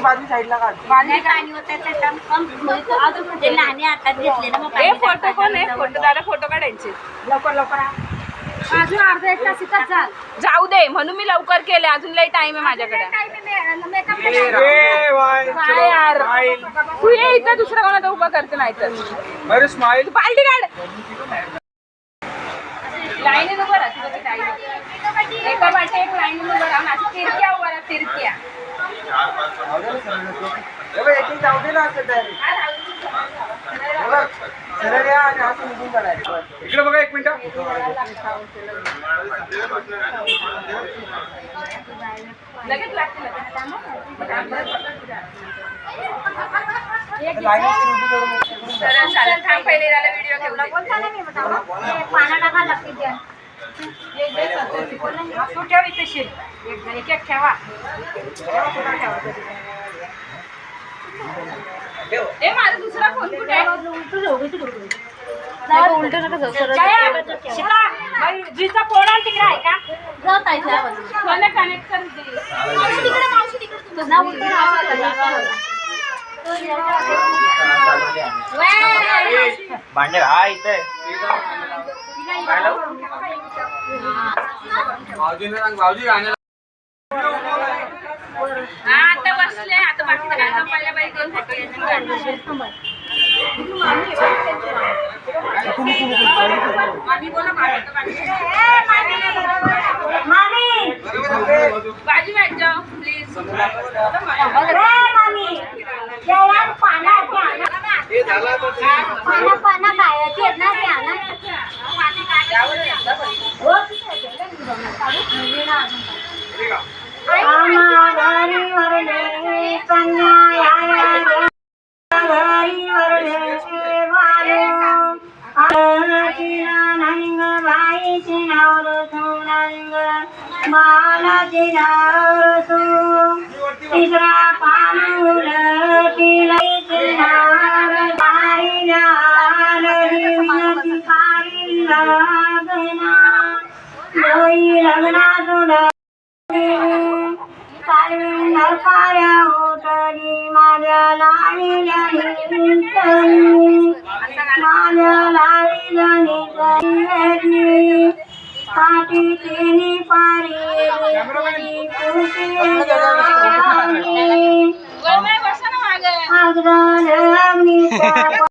बाजू साईडला काढ. पाणी होतं ते लहाने हातात घेतले ना मग फोटो कोण आहे? फोटो दादा फोटो काढायचे लवकर लवकर अजून अर्धा 1 तास इथंच जाऊ दे म्हणून मी लवकर केले. अजून लई टाइम आहे माझ्याकडे. काय यार तू ये इथं दुसरा कोणाला उभा करते नाही तर बरं स्माइल पालटी काढ. लाईनीत उभं राहा. एका वाटे एक लाईनीत उभं राहा. माझी तिरक्या उभं राहा. तिरक्या जाऊ दे ना असं डायरेक्ट. सरळ या आणि असं निघून काढायचं. इकडे बघा 1 मिनिट. लगेच लागते पहिले व्हिडिओ ठेवला पाना टाका लागते तू ठेव इथे शिर एक ठेवा. ए माझा दुसरा फोन कुठे आहे? उलट नका जीचा फोन आहे तिकडे आहे का? जात आहे मला कनेक्ट कर दे. भांडे हा इथे भाऊजी गाण्या. हा आता बसले. आता बाकी सगळ्यांना पहिल्या बाई 2 फोटो घ्यायचे. बाजू बैठ जाओ प्लीज. पाना खायची आहेत ना तिसरा पाऊल नरकार्या होतली माझ्या लाविल्या माझ्या लाविल्या काठी तिनी पारी बसा ना मागे.